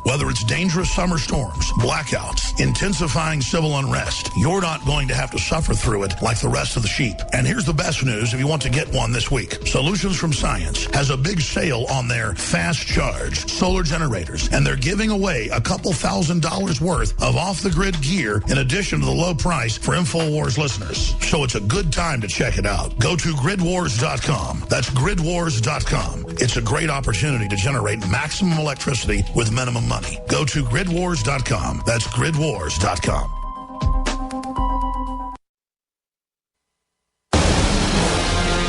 Whether it's dangerous summer storms, blackouts, intensifying civil unrest, you're not going to have to suffer through it like the rest of the sheep. And here's the best news if you want to get one this week. Solutions from Science has a big sale on their fast charge solar generators, and they're giving away a couple $1,000s worth of off-the-grid gear in addition to the low price for InfoWars listeners. So it's a good time to check it out. Go to gridwars.com. That's gridwars.com. It's a great opportunity to generate maximum electricity with minimum money. Go to gridwars.com. That's gridwars.com.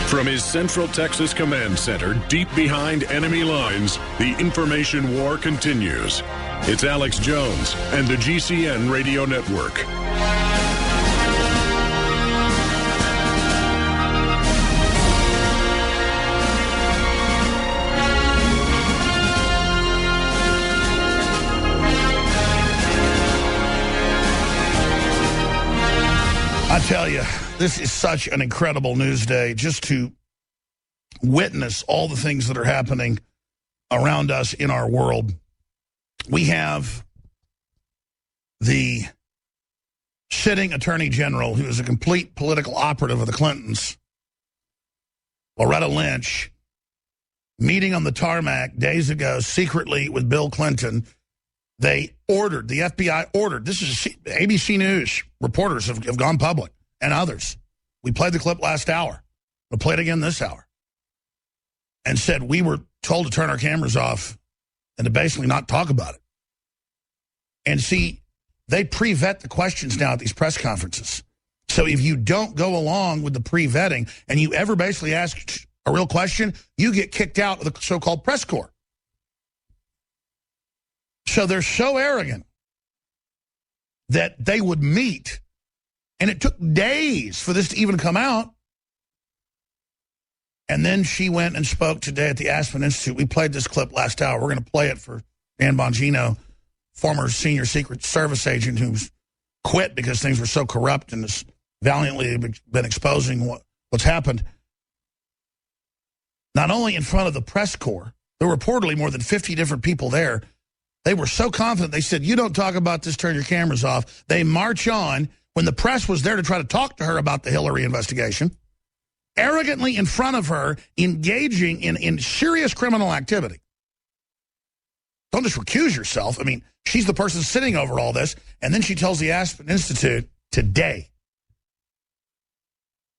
From his Central Texas Command Center, deep behind enemy lines, the information war continues. It's Alex Jones and the GCN Radio Network. I tell you, this is such an incredible news day just to witness all the things that are happening around us in our world. We have the sitting attorney general, who is a complete political operative of the Clintons, Loretta Lynch, meeting on the tarmac days ago secretly with Bill Clinton. They ordered, the FBI ordered, this is ABC News, reporters have gone public, and others. We played the clip last hour. We'll play it again this hour. And said we were told to turn our cameras off and to basically not talk about it. And see, they pre-vet the questions now at these press conferences. So if you don't go along with the pre-vetting and you ever basically ask a real question, you get kicked out of the so-called press corps. So they're so arrogant that they would meet, and it took days for this to even come out. And then she went and spoke today at the Aspen Institute. We played this clip last hour. We're going to play it for Dan Bongino, former senior Secret Service agent who's quit because things were so corrupt and has valiantly been exposing what's happened. Not only in front of the press corps, there were reportedly more than 50 different people there. They were so confident, they said, you don't talk about this, turn your cameras off. They march on when the press was there to try to talk to her about the Hillary investigation, arrogantly in front of her, engaging in serious criminal activity. Don't just recuse yourself. I mean, she's the person sitting over all this, and then she tells the Aspen Institute today,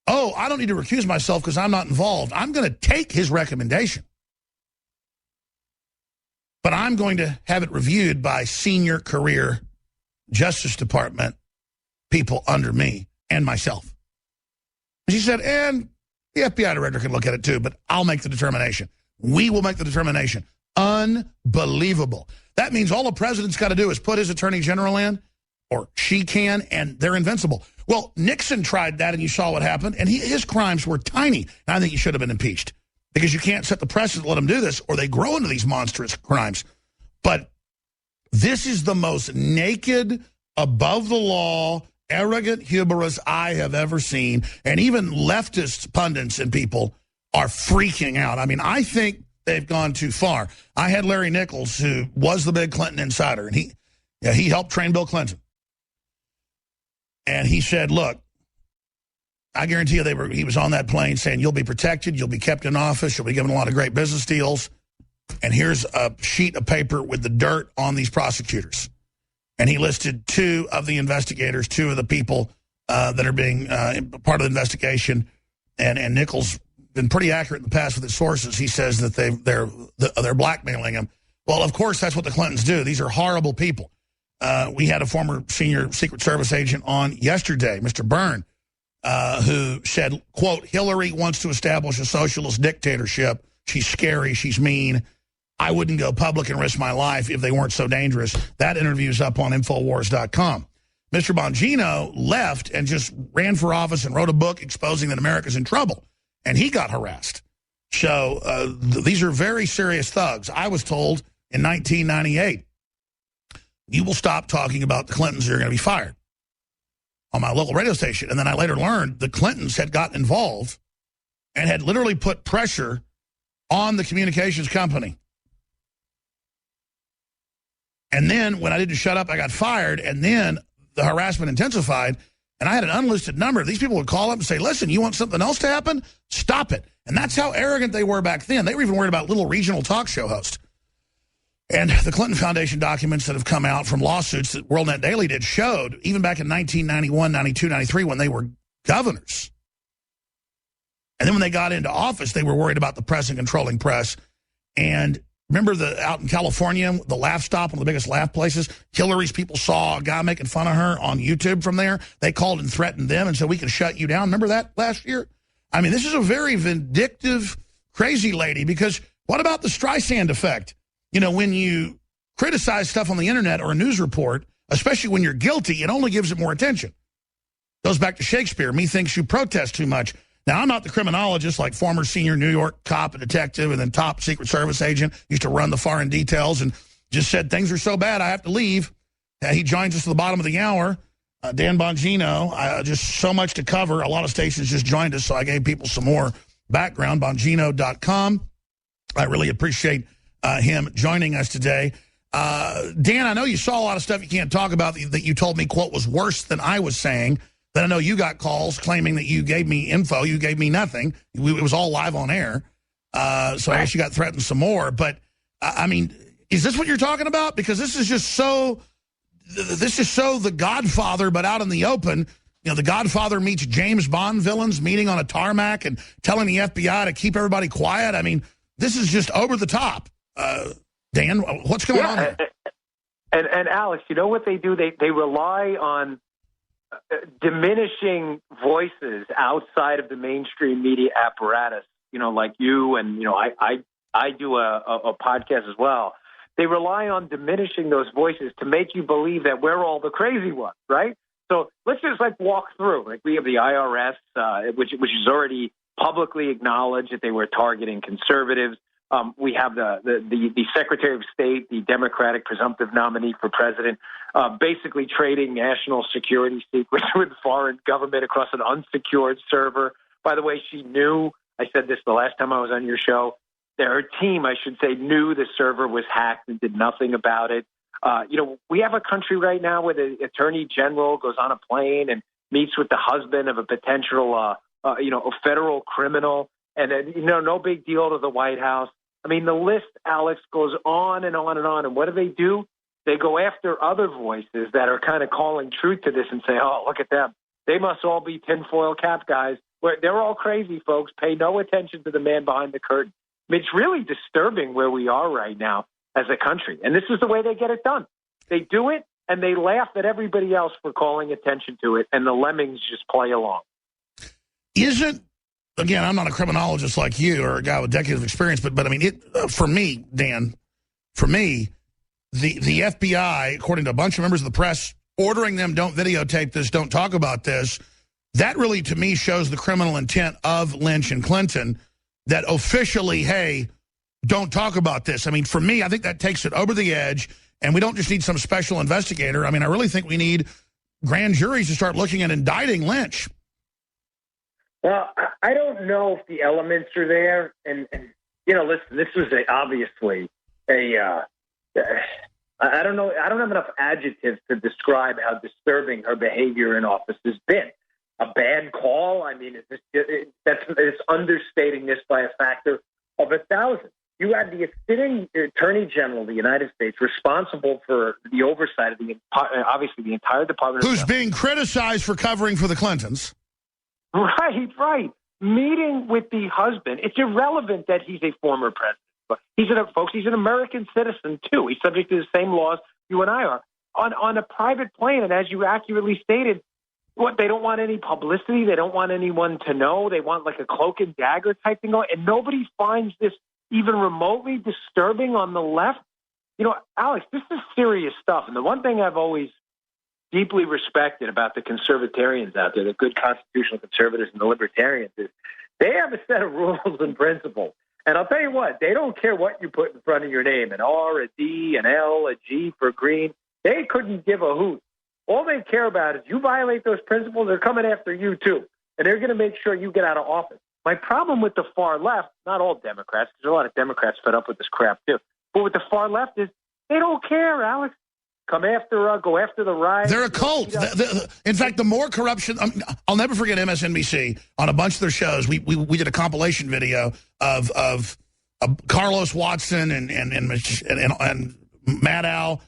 oh, I don't need to recuse myself because I'm not involved. I'm going to take his recommendation. But I'm going to have it reviewed by senior career Justice Department people under me and myself. She said, and the FBI director can look at it too, but I'll make the determination. We will make the determination. Unbelievable. That means all the president's got to do is put his attorney general in, or she can, and they're invincible. Well, Nixon tried that, and you saw what happened, and his crimes were tiny. And I think he should have been impeached. Because you can't set the precedent to let them do this, or they grow into these monstrous crimes. But this is the most naked, above-the-law, arrogant hubris I have ever seen. And even leftist pundits and people are freaking out. I mean, I think they've gone too far. I had Larry Nichols, who was the big Clinton insider, and he helped train Bill Clinton. And he said, look, I guarantee you he was on that plane saying, you'll be protected, you'll be kept in office, you'll be given a lot of great business deals, and here's a sheet of paper with the dirt on these prosecutors. And he listed two of the investigators, two of the people that are being part of the investigation, and Nichols been pretty accurate in the past with his sources. He says that they're blackmailing him. Well, of course, that's what the Clintons do. These are horrible people. We had a former senior Secret Service agent on yesterday, Mr. Byrne, who said, quote, Hillary wants to establish a socialist dictatorship. She's scary. She's mean. I wouldn't go public and risk my life if they weren't so dangerous. That interview's up on Infowars.com. Mr. Bongino left and just ran for office and wrote a book exposing that America's in trouble. And he got harassed. So these are very serious thugs. I was told in 1998, you will stop talking about the Clintons, you're going to be fired. On my local radio station. And then I later learned the Clintons had gotten involved and had literally put pressure on the communications company. And then when I didn't shut up, I got fired. And then the harassment intensified. And I had an unlisted number. These people would call up and say, listen, you want something else to happen? Stop it. And that's how arrogant they were back then. They were even worried about little regional talk show hosts. And the Clinton Foundation documents that have come out from lawsuits that WorldNet Daily did showed, even back in 1991, 92, 93, when they were governors. And then when they got into office, they were worried about the press and controlling press. And remember out in California, the Laugh Stop, one of the biggest laugh places, Hillary's people saw a guy making fun of her on YouTube from there. They called and threatened them and said, we can shut you down. Remember that last year? I mean, this is a very vindictive, crazy lady, because what about the Streisand effect? You know, when you criticize stuff on the internet or a news report, especially when you're guilty, it only gives it more attention. Goes back to Shakespeare, methinks you protest too much. Now, I'm not the criminologist like former senior New York cop and detective and then top Secret Service agent, used to run the foreign details and just said things are so bad I have to leave. He joins us at the bottom of the hour. Dan Bongino, just so much to cover. A lot of stations just joined us, so I gave people some more background. Bongino.com. I really appreciate him joining us today. Dan, I know you saw a lot of stuff you can't talk about that you told me, quote, was worse than I was saying. Then I know you got calls claiming that you gave me info. You gave me nothing. It was all live on air. So I guess you got threatened some more. But, I mean, is this what you're talking about? Because this is just so The Godfather, but out in the open. You know, The Godfather meets James Bond villains meeting on a tarmac and telling the FBI to keep everybody quiet. I mean, this is just over the top. Dan, what's going on here? And Alex, you know what they do? They rely on diminishing voices outside of the mainstream media apparatus, you know, like you and, you know, I do a podcast as well. They rely on diminishing those voices to make you believe that we're all the crazy ones, right? So let's just walk through. Like we have the IRS, which is already publicly acknowledged that they were targeting conservatives. We have the Secretary of State, the Democratic presumptive nominee for president, basically trading national security secrets with foreign government across an unsecured server. By the way, she knew, I said this the last time I was on your show, that her team, I should say, knew the server was hacked and did nothing about it. You know, we have a country right now where the attorney general goes on a plane and meets with the husband of a potential, a federal criminal, and then, you know, no big deal to the White House. I mean, the list, Alex, goes on and on and on. And what do? They go after other voices that are kind of calling truth to this and say, oh, look at them. They must all be tinfoil cap guys. They're all crazy, folks. Pay no attention to the man behind the curtain. I mean, it's really disturbing where we are right now as a country. And this is the way they get it done. They do it, and they laugh at everybody else for calling attention to it, and the lemmings just play along. Again, I'm not a criminologist like you or a guy with decades of experience, but I mean, for me, Dan, the FBI, according to a bunch of members of the press, ordering them, don't videotape this, don't talk about this, that really, to me, shows the criminal intent of Lynch and Clinton, that officially, hey, don't talk about this. I mean, for me, I think that takes it over the edge, and we don't just need some special investigator. I mean, I really think we need grand juries to start looking at indicting Lynch. Well, I don't know if the elements are there. And you know, listen, this was obviously I don't know. I don't have enough adjectives to describe how disturbing her behavior in office has been. A bad call. I mean, it's understating this by a factor of 1,000. You had the sitting Attorney General of the United States responsible for the oversight of obviously the entire Department of Justice. Who's being criticized for covering for the Clintons. Right. Meeting with the husband. It's irrelevant that he's a former president. But he's an American citizen, too. He's subject to the same laws you and I are. On a private plane, and as you accurately stated, they don't want any publicity. They don't want anyone to know. They want like a cloak and dagger type thing going. And nobody finds this even remotely disturbing on the left. You know, Alex, this is serious stuff. And the one thing I've always deeply respected about the conservatarians out there, the good constitutional conservatives and the libertarians, is they have a set of rules and principles. And I'll tell you what, they don't care what you put in front of your name, an R, a D, an L, a G for green. They couldn't give a hoot. All they care about is you violate those principles, they're coming after you too. And they're going to make sure you get out of office. My problem with the far left, not all Democrats, because a lot of Democrats fed up with this crap too, but with the far left is they don't care, Alex. come after go after the right. They're a cult. In fact, the more corruption, I'll never forget MSNBC on a bunch of their shows. We did a compilation video of Carlos Watson and Maddow,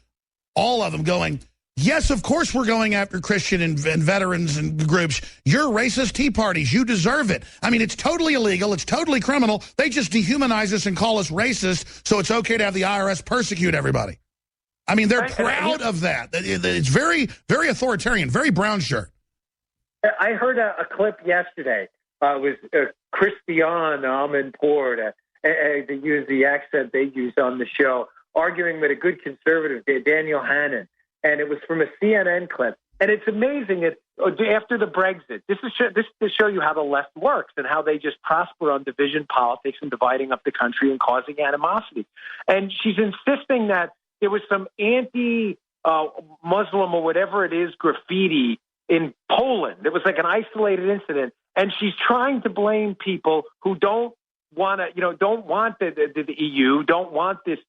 all of them going, yes, of course we're going after Christian and veterans and groups. You're racist Tea Parties. You deserve it. I mean, it's totally illegal. It's totally criminal. They just dehumanize us and call us racist, so it's okay to have the IRS persecute everybody. I mean, they're proud of that. It's very, very authoritarian, very brown shirt. I heard a clip yesterday. It was Christian Amanpour, to use the accent they use on the show, arguing with a good conservative, Daniel Hannan. And it was from a CNN clip. And it's amazing. After the Brexit, this is to show you how the left works and how they just prosper on division politics and dividing up the country and causing animosity. And she's insisting that there was some anti-Muslim or whatever it is graffiti in Poland. It was like an isolated incident. And she's trying to blame people who don't want to, don't want the EU, don't want these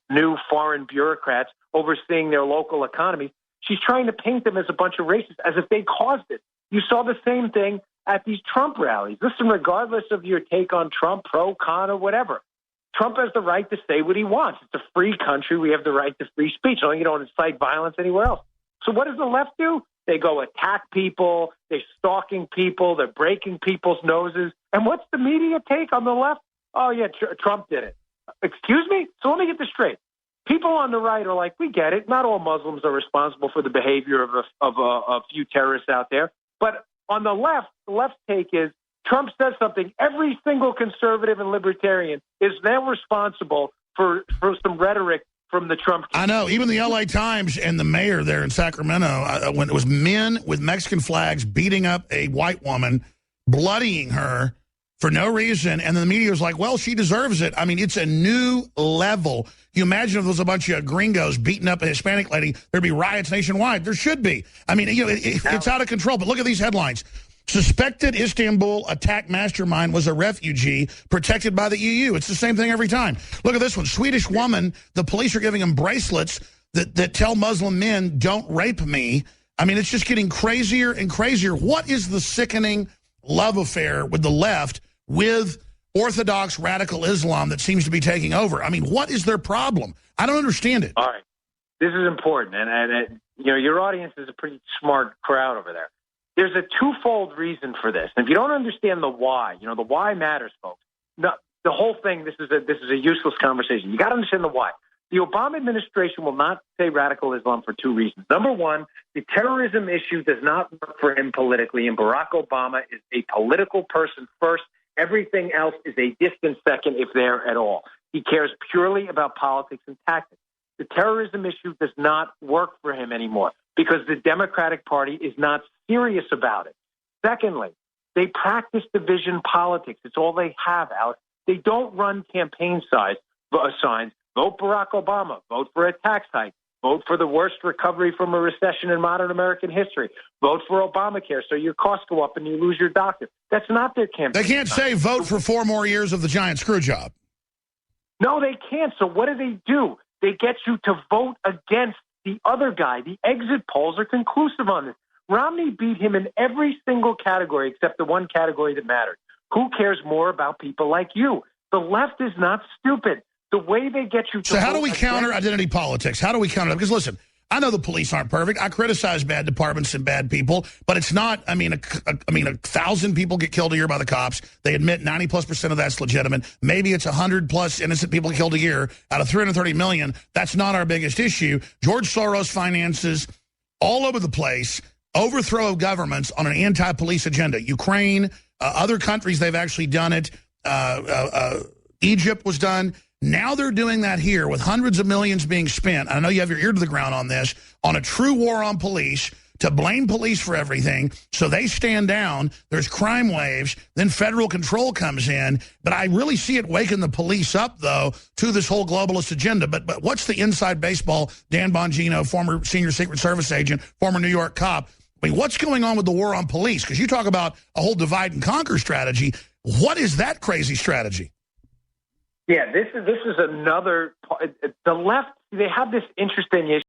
new foreign bureaucrats overseeing their local economies. She's trying to paint them as a bunch of racists, as if they caused it. You saw the same thing at these Trump rallies. Listen, regardless of your take on Trump, pro, con, or whatever, Trump has the right to say what he wants. It's a free country. We have the right to free speech. So you don't incite violence anywhere else. So what does the left do? They go attack people. They're stalking people. They're breaking people's noses. And what's the media take on the left? Oh, yeah, Trump did it. Excuse me? So let me get this straight. People on the right are like, we get it. Not all Muslims are responsible for the behavior of a few terrorists out there. But on the left's take is Trump says something. Every single conservative and libertarian is now responsible for some rhetoric from the Trump campaign. I know. Even the L.A. Times and the mayor there in Sacramento, when it was men with Mexican flags beating up a white woman, bloodying her for no reason, and then the media was like, well, she deserves it. I mean, it's a new level. You imagine if there was a bunch of gringos beating up a Hispanic lady, there'd be riots nationwide. There should be. I mean, it's out of control. But look at these headlines. Suspected Istanbul attack mastermind was a refugee protected by the EU. It's the same thing every time. Look at this one. Swedish woman, the police are giving them bracelets that tell Muslim men, don't rape me. I mean, it's just getting crazier and crazier. What is the sickening love affair with the left with Orthodox radical Islam that seems to be taking over? I mean, what is their problem? I don't understand it. All right. This is important. And your audience is a pretty smart crowd over there. There's a twofold reason for this. And if you don't understand the why, the why matters, folks. No, the whole thing, this is a useless conversation. You got to understand the why. The Obama administration will not say radical Islam for two reasons. Number one, the terrorism issue does not work for him politically, and Barack Obama is a political person first. Everything else is a distant second, if there at all. He cares purely about politics and tactics. The terrorism issue does not work for him anymore because the Democratic Party is not serious about it. Secondly, they practice division politics. It's all they have, Alex. They don't run campaign signs. Vote Barack Obama. Vote for a tax hike. Vote for the worst recovery from a recession in modern American history. Vote for Obamacare so your costs go up and you lose your doctor. That's not their campaign. They can't say vote for 4 more years of the giant screw job. No, they can't. So what do? They get you to vote against the other guy. The exit polls are conclusive on this. Romney beat him in every single category except the one category that mattered. Who cares more about people like you? The left is not stupid. The way they get you to So how do we counter identity politics? How do we counter that? Because listen, I know the police aren't perfect. I criticize bad departments and bad people, but it's not, 1,000 people get killed a year by the cops. They admit 90+% of that's legitimate. Maybe it's 100+ innocent people killed a year out of 330 million. That's not our biggest issue. George Soros finances all over the place, overthrow of governments on an anti-police agenda. Ukraine, other countries, they've actually done it. Egypt was done. Now they're doing that here with hundreds of millions being spent. I know you have your ear to the ground on this, on a true war on police, to blame police for everything. So they stand down. There's crime waves. Then federal control comes in. But I really see it waking the police up, though, to this whole globalist agenda. But what's the inside baseball? Dan Bongino, former senior Secret Service agent, former New York cop. I mean, what's going on with the war on police? Because you talk about a whole divide and conquer strategy. What is that crazy strategy? Yeah, this is another. The left, they have this interesting issue.